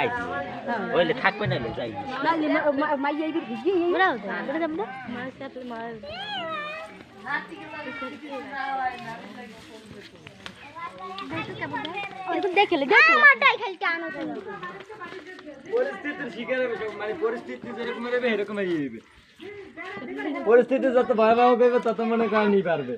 আইছি ওইলে থাকবে না লে যাই না মাই যাইবি ভিজি বড় হতো বড় যাব না মাছ কাটলে মাছ দেখলে আমারটাই খালি টানো পরিস্থিতির শিকার হবে মানে পরিস্থিতি যেরকম হবে এরকম হয়ে যাবে পরিস্থিতি যত ভয়াবহ হবে তত মনে করেনি পারবে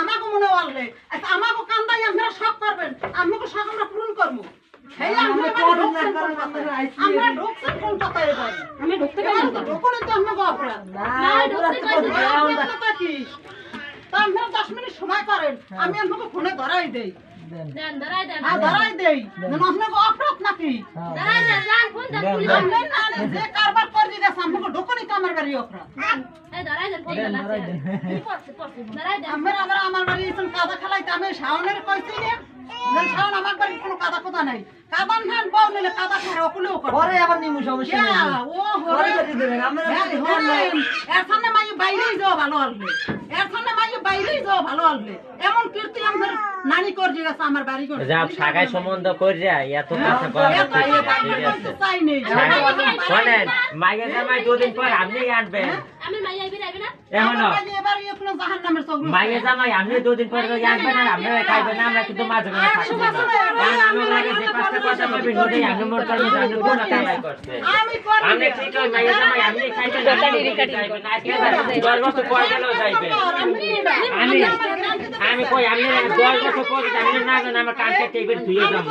আমাকে মনে বললে আমাকে কান্দাই আপনারা শখ করবেন আমাকে শখ আমরা পূরণ করবো আমরা ঢুকছেন কোন কথায় আমি ঢুকতে পারি ঢুকুন তো আমাকে অপরাধ কি তা আপনারা 10 মিনিট সময় করেন আমি আপনাকে ফোনে ধরাই দেই ধরাই দেই আপনাকে অপরাধ নাকি যে কারবার করে গেছে আমাকে ঢুকুনি তো আমার বাড়ি অপরাধ আমার বাড়ি কাদা খেলাইতে আমি শাওনের কইছি না শাওন আমার বাড়ি কোনো কাদা কোথা নাই কাদান ধান পাও নিলে কাদা খায় ওকুলেও করে পরে আবার নিমু সমস্যা নেই ও পরে করে দিবেন আমরা এর সামনে মাই বাইরেই যাও ভালো হবে এর সামনে মাই বাইরেই যাও ভালো হবে এমন কীর্তি আমার নানি করে গেছে আমার বাড়ি করে যাব সাগাই সম্বন্ধ কইরা এত কথা কয় চাই নেই শুনেন মাইয়া জামাই দুদিন পর আপনি আনবেন আমি মাই আইবি রাইবি না এখন এবার কোনো জাহান্নামের চৌকি মাইয়া জামাই আপনি দুদিন পর আনবেন আর আপনারা খাইবেন আমরা কিন্তু মাঝে মাঝে থাকবো না কারণ আমার লাগে যে পাঁচটা কথা বলবেন ওটাই আমি মোর কর্মে জানো কোন কামাই করছে আমি ঠিক ওই মাইয়া জামাই আপনি খাইবেন খাইবেন আজকে 10 বছর পর গেলেও যাইবেন আমি কই আপনি 10 বছর পর আপনি না জানেন আমার কানটা টেবিল ধুয়ে যাবো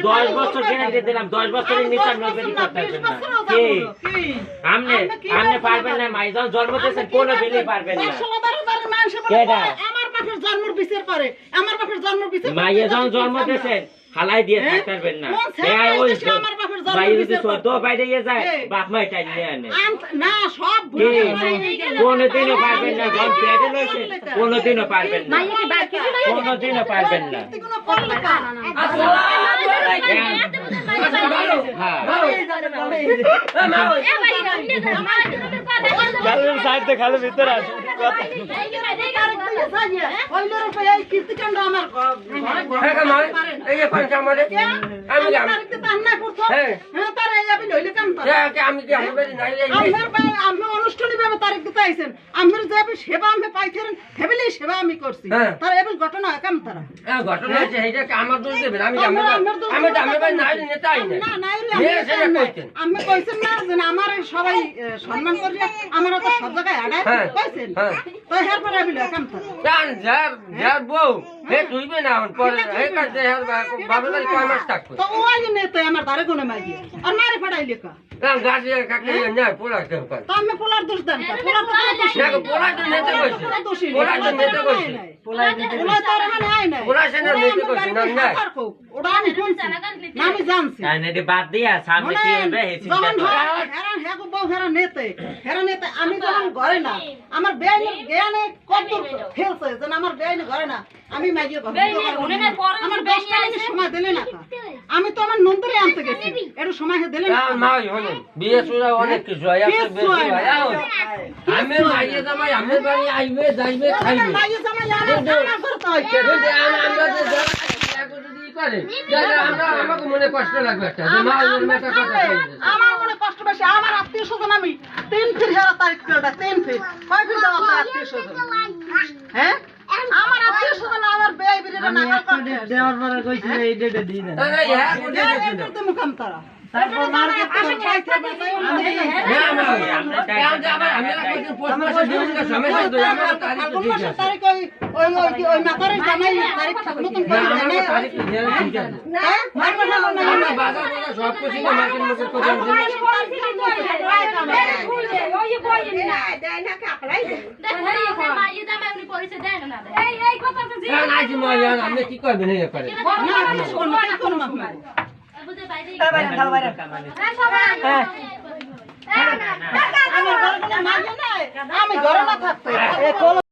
10 বছর গ্যারান্টি দিলাম 10 বছরের নিচে আমি নবেরি করতে পারবেন না কি আপনি পারবেন না মাই যখন জন্ম দিয়েছেন কোনো বেলি পারবেন না কেডা আমার বাপের জন্মের বিচার করে আমার বাপের জন্মের বিচার মাইয়া যখন জন্ম দিয়েছেন হালাই দিয়ে থাকতে পারবেন না ওই ভাই যদি তো বাইরে যায় বাপ মাই টাইম নিয়ে আনে না সব কোনোদিনও পারবেন না যখন পেটে লইছে কোনোদিনও পারবেন না কোনোদিনও পারবেন না সাইডে খালি ভিতরে আছে অনুষ্ঠানী ভাবে তারিখ দিতে আইছেন আমার যে সেবা আমি পাইছেন হেবিলি সেবা আমি করছি তার এবার ঘটনা কেন তারা ঘটনা হচ্ছে এইটা আমার দোষ দেবেন আমি আমি কইছেন না যে আমার সবাই সম্মান করি আমার তো সব জায়গায় আড়াই কইছেন তো হের পরে আইবিল কেন তারা বউ হে তুইবে না পরে হে কাছে বাবা বাড়ি কয় মাস থাকবে তো ওই নেতে আমার ধারে কোনে মাইয়ে আর মারি ফড়াইলে কা গাছে কাকে না পোলা কেউ করে তো আমি পোলার দোষ দেন পোলার তো পোলা তো নেতে কইছে পোলা তো নেতে কইছে পোলা তো মানে আই না পোলা সেনা নেতে কইছে না না ওটা আমি শুনছি না আমি জানছি কানে বাদ দিয়া সামনে কি হবে হে চিন্তা হেরান হেগো বউ হেরান নেতে আমি যখন ঘরে না আমার বেয়াইনের জ্ঞানে কত ফেলছে যেন আমার বেয়াইনে ঘরে না আমি মাইয়ে ঘরে আমার বেশটা সময় দিলে না আমি তো আমার নন্দরে আনতে গেছি একটু সময় দিলে না মা হলো বিয়ে সুরা অনেক কিছু হয় একটা বেশি হয় আমি মাইয়ে জামাই আমি বাড়ি আইবে যাইবে খাইবে মাইয়ে জামাই আমার করতে হয় আমরা যে যদি করে আমরা আমাকে মনে কষ্ট লাগবে একটা যে মা ওর মেয়েটা কথা কইছে আমার মনে কষ্ট বেশি আমার আত্মীয় স্বজন আমি 3 ফির হেরা তারিখ পেলটা 3 ফির কয় ফির দাও আত্মীয় স্বজন হ্যাঁ আমার আত্মীয় স্বজন আমার বেয়াই বিরিটা না করে দেওয়ার পরে কইছিল এই ডেটে দিই না তো মুখাম তারা তারপর মার্কেট থেকে খাইতে তারিখ ওই মাতারের জামাই তারিখ নতুন করে সব কিছু মার্কেট মুখে করে আমি কি করবেন আমি ঘরে না থাকতে